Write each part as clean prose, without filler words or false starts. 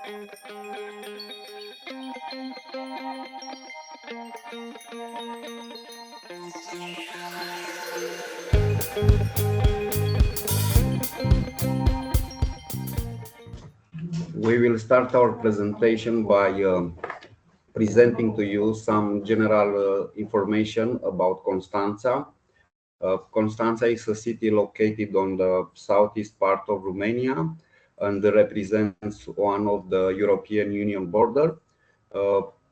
We will start our presentation by presenting to you some general information about Constanța. Constanța is a city located on the southeast part of Romania and represents one of the European Union border.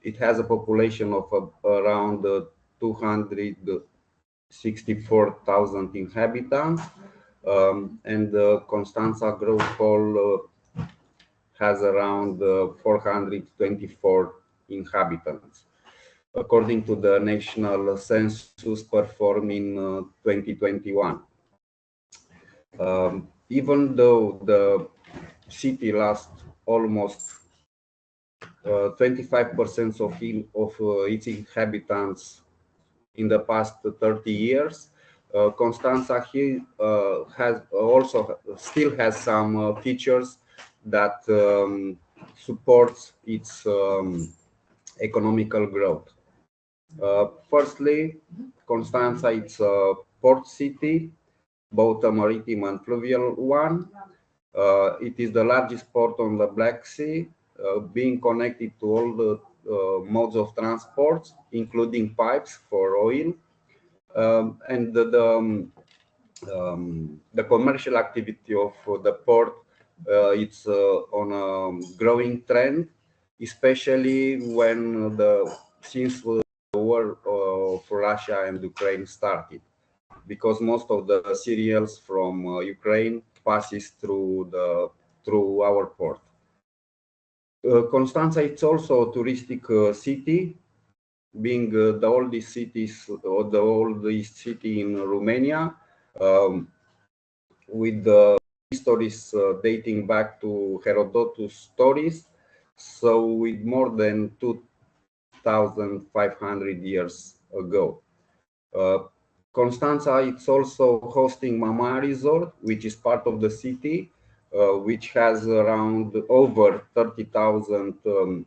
It has a population of around 264,000 inhabitants, and Constanța Growth Hall has around 424 inhabitants, according to the national census performed in 2021. Even though the city lost almost 25% of its inhabitants in the past 30 years, Constanța still has some features that supports its economical growth. Firstly, Constanța is a port city, both a maritime and fluvial one. It is the largest port on the Black Sea, being connected to all the modes of transport, including pipes for oil, and the commercial activity of the port. It's on a growing trend, especially since the war of Russia and Ukraine started, because most of the cereals from Ukraine passes through our port. Constanța is also a touristic city, being the oldest city in Romania, with the stories dating back to Herodotus stories, so with more than 2,500 years ago. Constanța is also hosting Mama Resort, which is part of the city, which has around over 30,000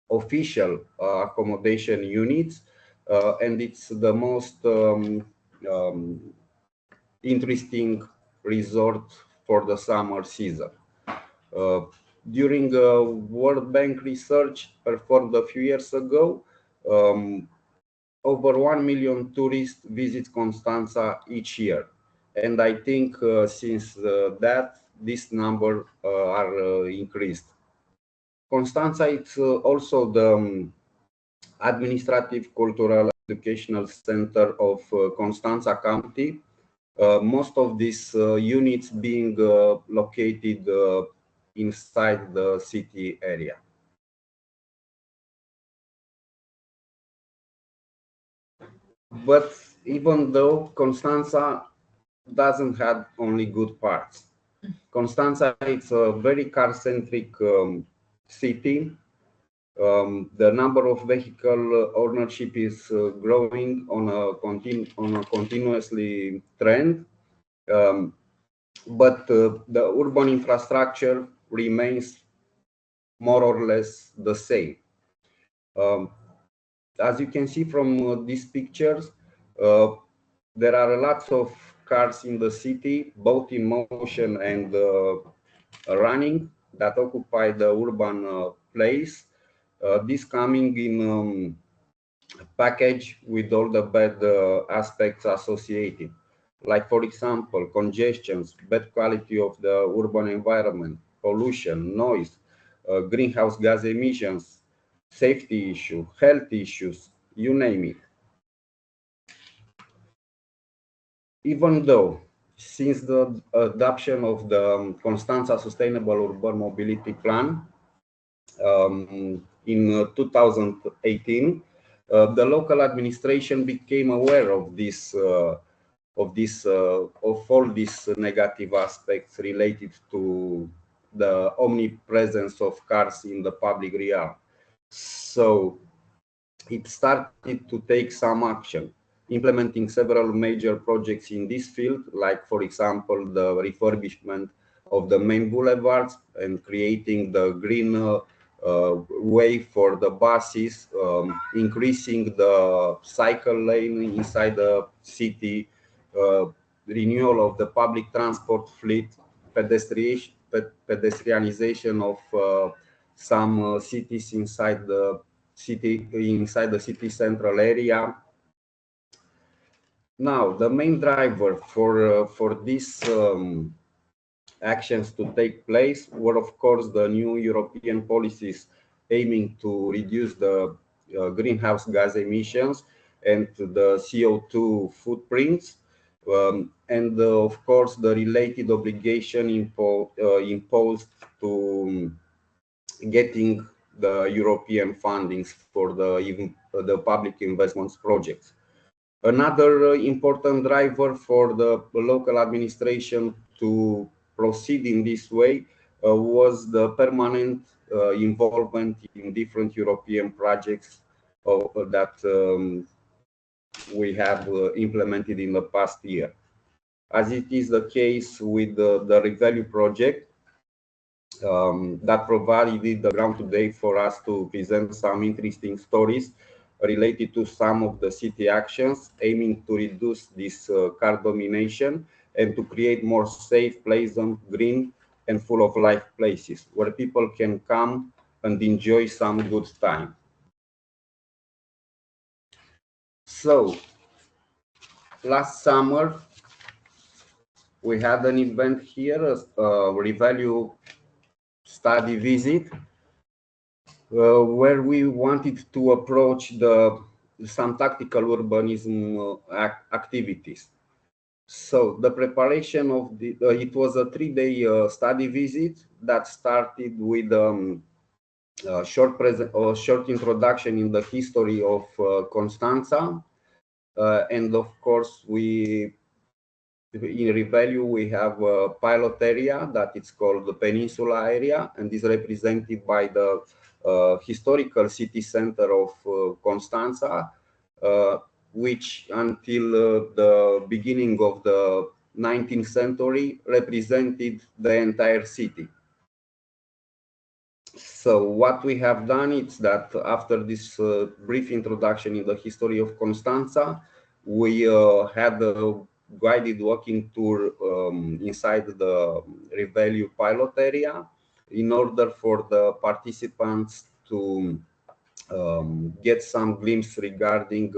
official accommodation units, and it's the most interesting resort for the summer season. During a World Bank research performed a few years ago, over 1 million tourists visit Constanța each year, and I think since that this number are increased. Constanța is also the administrative, cultural, educational center of Constanța County. Most of these units being located inside the city area. But even though Constanța doesn't have only good parts, Constanța is a very car-centric city. The number of vehicle ownership is growing on a continuously trend, but the urban infrastructure remains more or less the same. As you can see from these pictures, there are lots of cars in the city, both in motion and running, that occupy the urban place. This coming in package with all the bad aspects associated, like, for example, congestions, bad quality of the urban environment, pollution, noise, greenhouse gas emissions, safety issue, health issues, you name it. Even though, since the adoption of the Constanța Sustainable Urban Mobility Plan in 2018, the local administration became aware of all these negative aspects related to the omnipresence of cars in the public realm. So it started to take some action, implementing several major projects in this field, like, for example, the refurbishment of the main boulevards and creating the green way for the buses, increasing the cycle lane inside the city, renewal of the public transport fleet, pedestrianization of some cities inside the city central area. Now, the main driver for these actions to take place were, of course, the new European policies aiming to reduce the greenhouse gas emissions and the CO2 footprints, and of course, the related obligation imposed to getting the European fundings for the public investments projects. Another important driver for the local administration to proceed in this way was the permanent involvement in different European projects that we have implemented in the past year. As it is the case with the Revalue project, that provided the ground today for us to present some interesting stories related to some of the city actions aiming to reduce this car domination and to create more safe, pleasant, green, and full of life places where people can come and enjoy some good time. So, last summer, we had an event here, a Revalue study visit, where we wanted to approach some tactical urbanism activities. So the preparation of it was a 3-day study visit that started with a short introduction in the history of Constanța, and of course in Revalue we have a pilot area that it's called the Peninsula area, and is represented by the historical city center of Constanța, which until the beginning of the 19th century represented the entire city. So what we have done is that after this brief introduction in the history of Constanța, we had a guided walking tour inside the Revalue pilot area in order for the participants to get some glimpse regarding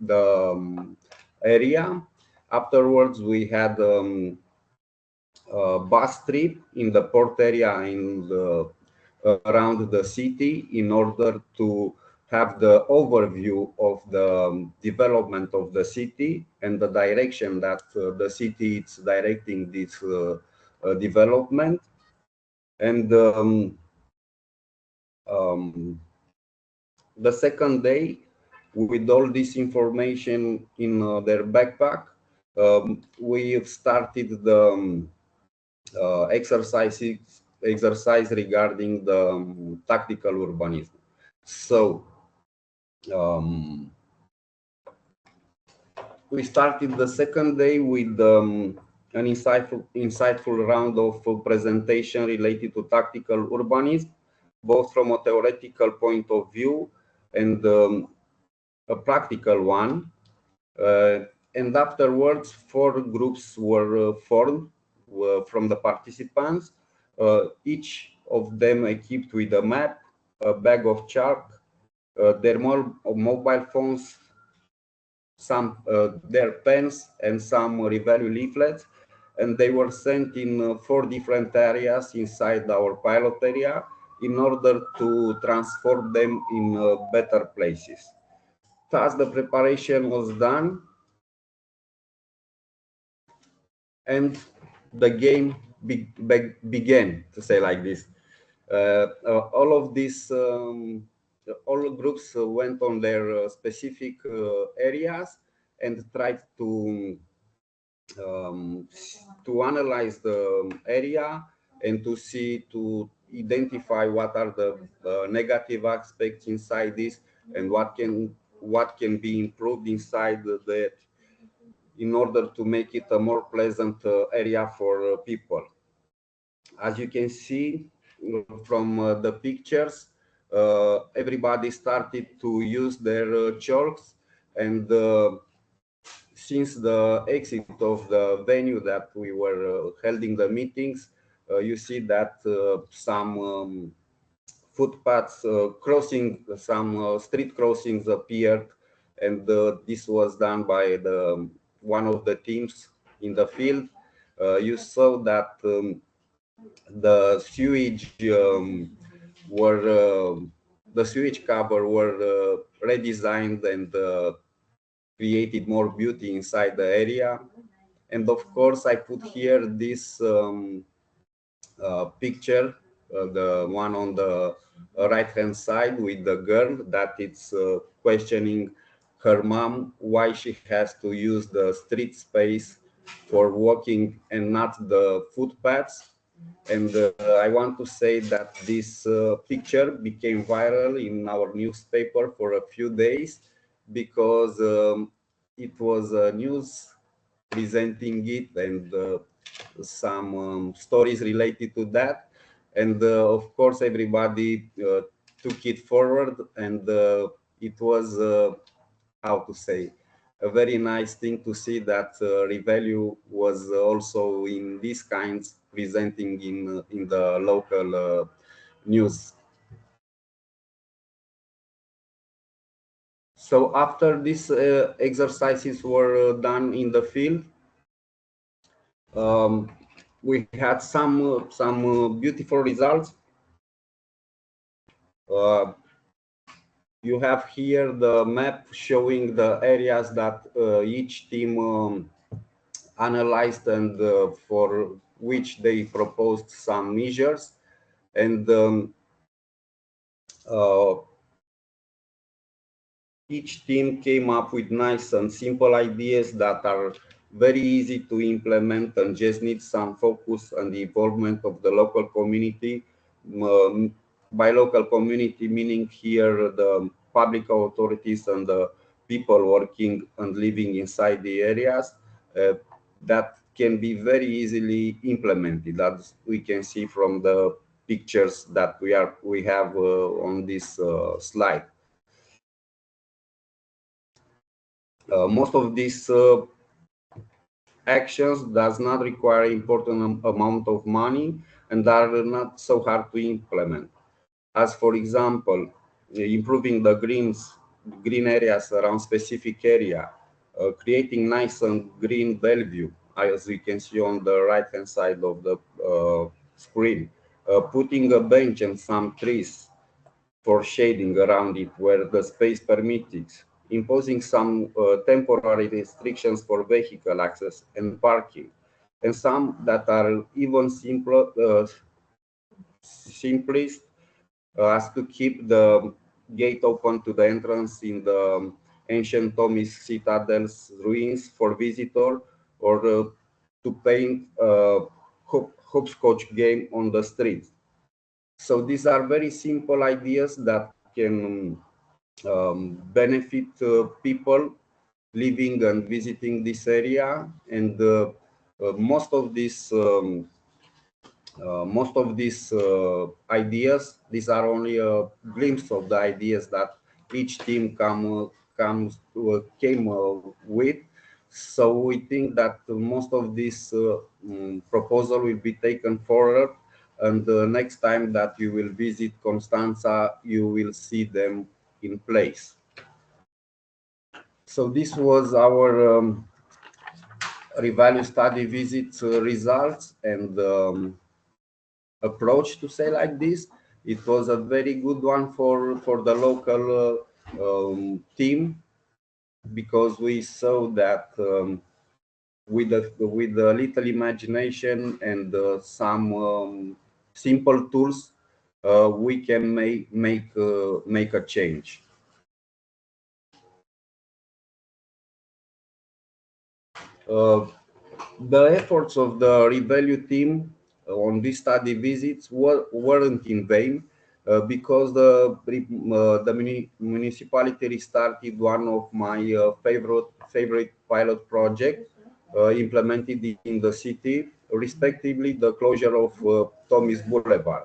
the area. Afterwards, we had a bus trip in the port area around the city in order to have the overview of the development of the city and the direction that the city is directing this development. And the second day, with all this information in their backpack, we started the exercise regarding the tactical urbanism. So we started the second day with an insightful round of presentation related to tactical urbanism, both from a theoretical point of view and a practical one. And afterwards, 4 groups were formed from the participants, each of them equipped with a map, a bag of chalk, their mobile phones, their pens, and some Revalue leaflets, and they were sent in 4 different areas inside our pilot area in order to transform them in better places. Thus, the preparation was done, and the game began, to say like this. All of these, all groups went on their specific areas and tried to analyze the area and to identify what are the negative aspects inside this and what can be improved inside that in order to make it a more pleasant area for people. As you can see from the pictures, everybody started to use their chalks, and since the exit of the venue that we were holding the meetings, you see that some footpaths crossing, some street crossings appeared, and this was done by the one of the teams in the field. You saw that the sewage were the sewage cover were redesigned and created more beauty inside the area. And of course, I put here this picture, the one on the right hand side with the girl that it's questioning her mom why she has to use the street space for walking and not the footpaths. And I want to say that this picture became viral in our newspaper for a few days because it was news presenting it, and some stories related to that. And of course, everybody took it forward, and it was, how to say, a very nice thing to see that Revalue was also in these kinds presenting in the local news. So after these exercises were done in the field, um, we had some beautiful results. Uh, you have here the map showing the areas that each team analyzed, and for which they proposed some measures. And uh, each team came up with nice and simple ideas that are very easy to implement and just need some focus and the involvement of the local community. By local community, meaning here the public authorities and the people working and living inside the areas, that can be very easily implemented, as we can see from the pictures that we have on this slide. Most of these actions does not require important amount of money and are not so hard to implement. As for example, improving the green areas around specific area, creating nice and green Bellevue, as we can see on the right hand side of the screen, putting a bench and some trees for shading around it where the space permits, imposing some temporary restrictions for vehicle access and parking, and some that are even simpler, simplest, as to keep the gate open to the entrance in the ancient Tomis citadel's ruins for visitor, or to paint a hopscotch game on the streets. So these are very simple ideas that can benefit people living and visiting this area, and most of these ideas, these are only a glimpse of the ideas that each team came with. So we think that most of this proposal will be taken forward, and the next time that you will visit Constanța, you will see them in place. So this was our Revalue study visit results and approach, to say like this. It was a very good one for the local team, because we saw that with a little imagination and some simple tools, we can make a change. The efforts of the Revalue team on these study visits weren't in vain, because the municipality restarted one of my favorite pilot project implemented in the city, respectively the closure of Tomis Boulevard.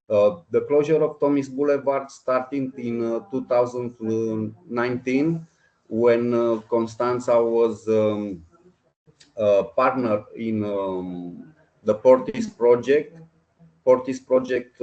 The closure of Tomis Boulevard started in 2019 when Constanța was a partner in the Portis project. Portis project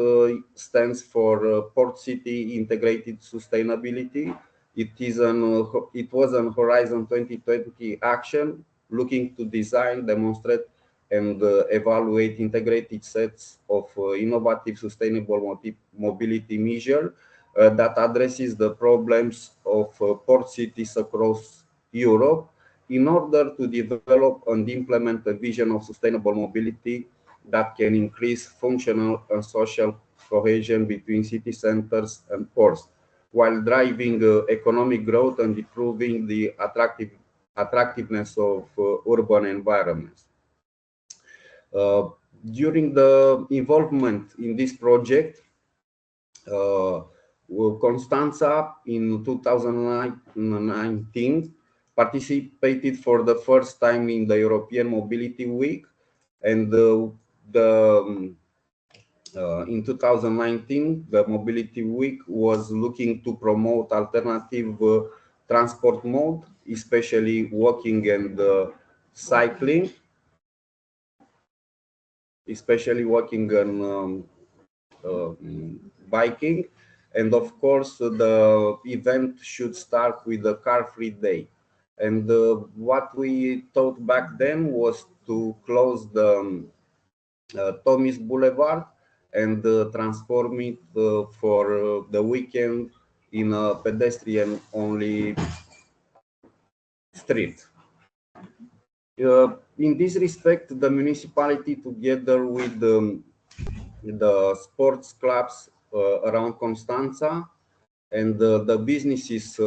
stands for Port City Integrated Sustainability. It was an Horizon 2020 action looking to design, demonstrate, and evaluate integrated sets of innovative sustainable mobility measures that addresses the problems of port cities across Europe in order to develop and implement a vision of sustainable mobility that can increase functional and social cohesion between city centers and ports, while driving economic growth and improving the attractiveness of urban environments. During the involvement in this project, Constanța in 2019 participated for the first time in the European Mobility Week, and in 2019 the Mobility Week was looking to promote alternative transport mode, especially walking and cycling, especially walking and biking. And of course, the event should start with a car-free day. And what we thought back then was to close the Tomis Boulevard and transform it for the weekend in a pedestrian-only street. In this respect, the municipality, together with the sports clubs around Constanța and the businesses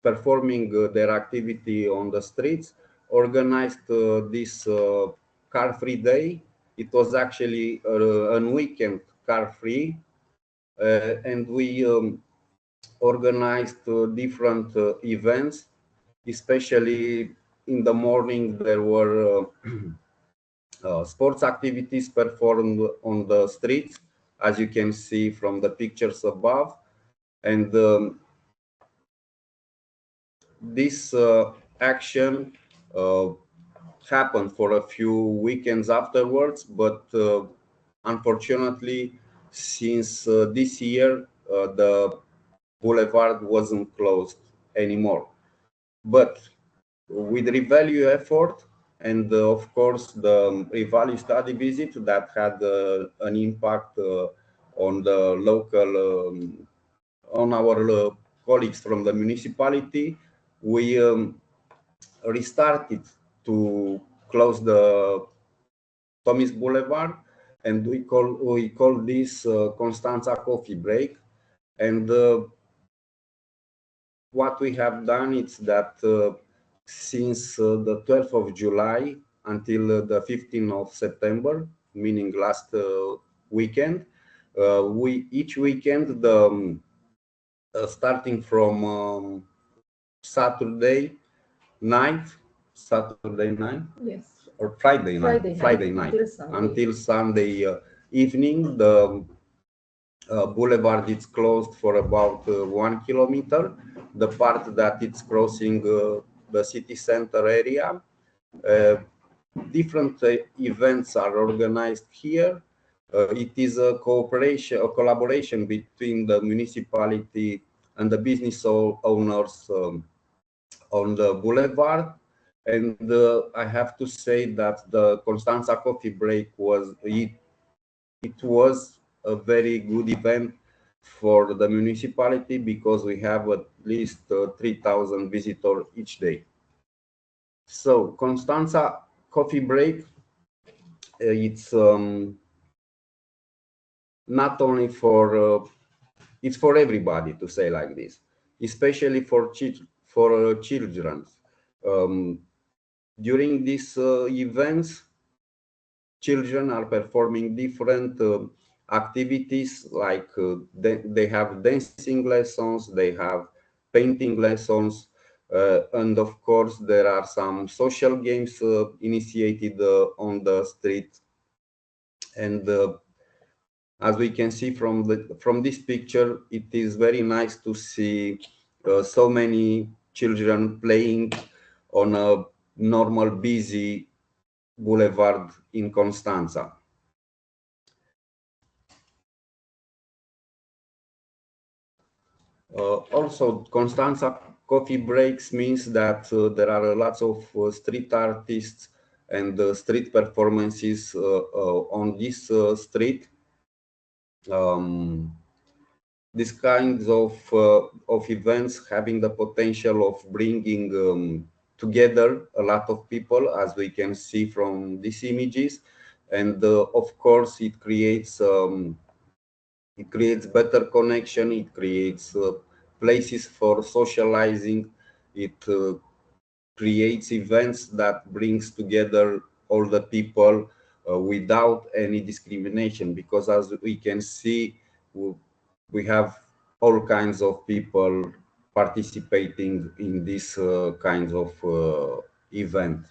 performing their activity on the streets, organized this car-free day. It was actually a weekend car-free, and we organized different events, especially in the morning. There were sports activities performed on the streets, as you can see from the pictures above. And this action happened for a few weekends afterwards, but unfortunately, since this year, the boulevard wasn't closed anymore. But with revalue effort and of course the revalue study visit that had an impact on the local, on our colleagues from the municipality, we restarted to close the Tomis Boulevard, and we call this Constanța coffee break. And what we have done is that since the 12th of July until the 15th of September, meaning last weekend, each weekend, starting from Saturday night, yes, or Friday night until Sunday evening, the boulevard is closed for about 1 kilometer. The part that it's crossing the city center area. Different events are organized here. It is a collaboration between the municipality and the business owners on the boulevard. And I have to say that the Constanța coffee break was a very good event for the municipality, because we have at least 3,000 visitors each day. So Constanța coffee break, it's not only for it's for everybody, to say like this, especially for children. During these events, children are performing different activities, like they have dancing lessons, they have painting lessons, And of course, there are some social games initiated on the street. And as we can see from this picture, it is very nice to see so many children playing on a normal busy boulevard in Constanța. Also, Constanța coffee breaks means that there are lots of street artists and street performances on this street. These kinds of events having the potential of bringing together a lot of people, as we can see from these images, and of course it creates better connection. It creates places for socializing. It creates events that brings together all the people without any discrimination, because as we can see, we have all kinds of people participating in this kinds of event.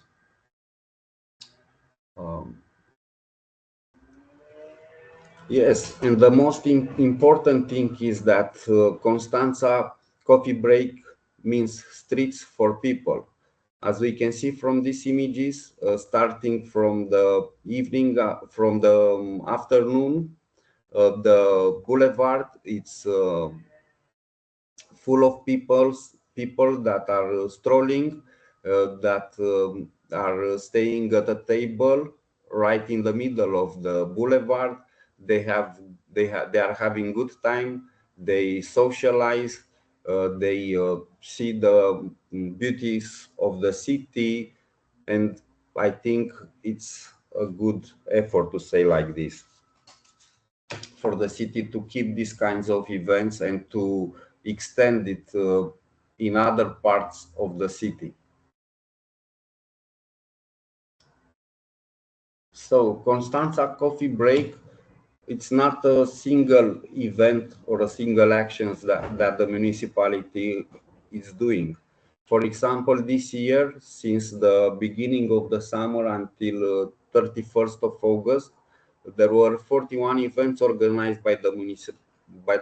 Um, yes, and the most important thing is that Constanța coffee break means streets for people. As we can see from these images, starting from the evening, from the afternoon, the boulevard, it's full of people that are strolling, that are staying at a table right in the middle of the boulevard. They are having good time. They socialize. They see the beauties of the city, and I think it's a good effort to say like this, for the city to keep these kinds of events and to extend it in other parts of the city. So Constanța Coffee Break, it's not a single event or a single actions that the municipality is doing. For example, this year, since the beginning of the summer until 31st of August, there were 41 events organized by the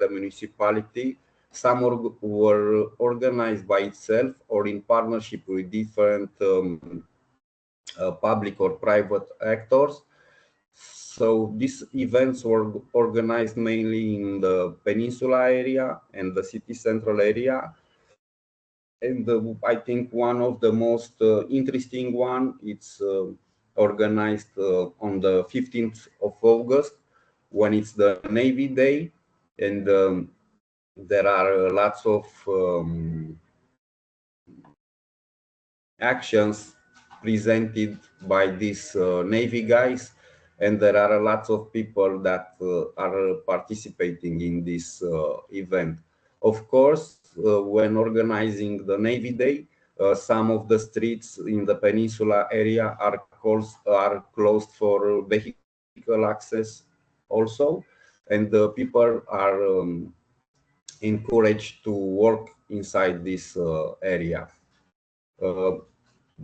municipality. Some were organized by itself or in partnership with different public or private actors. So these events were organized mainly in the peninsula area and the city central area. And I think one of the most interesting one, it's organized on the 15th of August, when it's the Navy Day, and there are lots of actions presented by these Navy guys, and there are lots of people that are participating in this event. Of course, when organizing the Navy Day, some of the streets in the peninsula area are closed for vehicle access also, and the people are encouraged to work inside this area. Uh,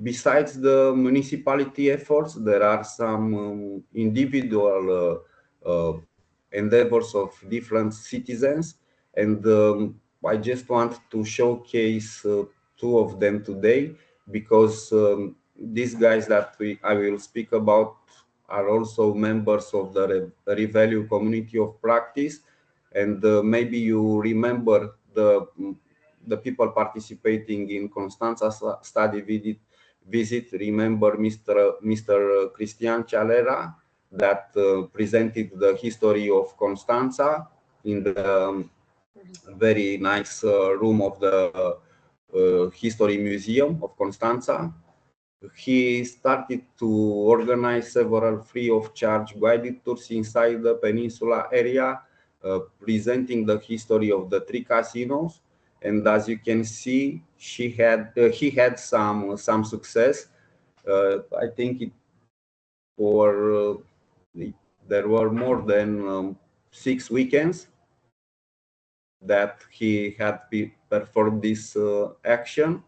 Besides the municipality efforts, there are some individual endeavors of different citizens, and I just want to showcase two of them today, because these guys that I will speak about are also members of the Revalue community of practice, and maybe you remember the people participating in Constanța study visit. Remember Mr. Cristian Cialera, that presented the history of Constanța in the very nice room of the History Museum of Constanța. He started to organize several free of charge guided tours inside the peninsula area, presenting the history of the three casinos. And as you can see, he had some success. I think there were more than 6 weekends that he had performed this action.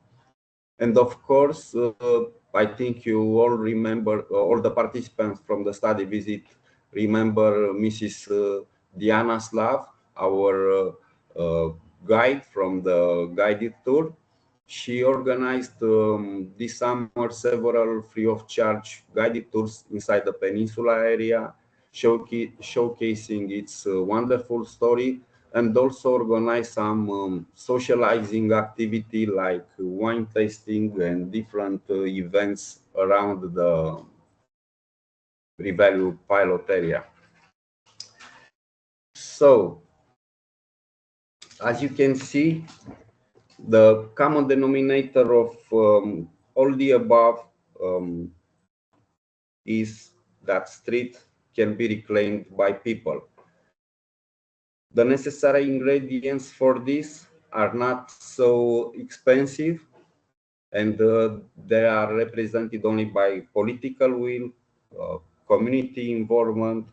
And of course, I think you all remember, all the participants from the study visit remember Mrs. Diana Slav, our guide from the guided tour. She organized this summer several free of charge guided tours inside the peninsula area, showcasing its wonderful story, and also organized some socializing activity like wine tasting and different events around the Revalue pilot area. So, as you can see, the common denominator of all the above is that street can be reclaimed by people. The necessary ingredients for this are not so expensive, and they are represented only by political will, community involvement,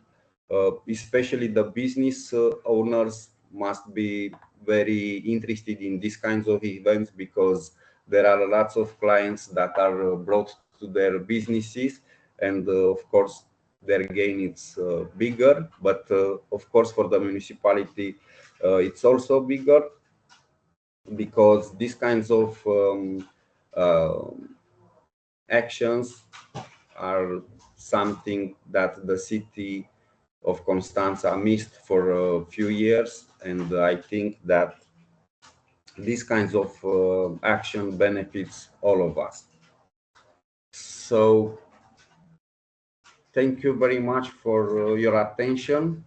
especially the business owners must be very interested in these kinds of events, because there are lots of clients that are brought to their businesses, and of course their gain is bigger, but of course for the municipality it's also bigger, because these kinds of uh, actions are something that the city of Constanța missed for a few years, and I think that these kinds of action benefits all of us. So thank you very much for your attention.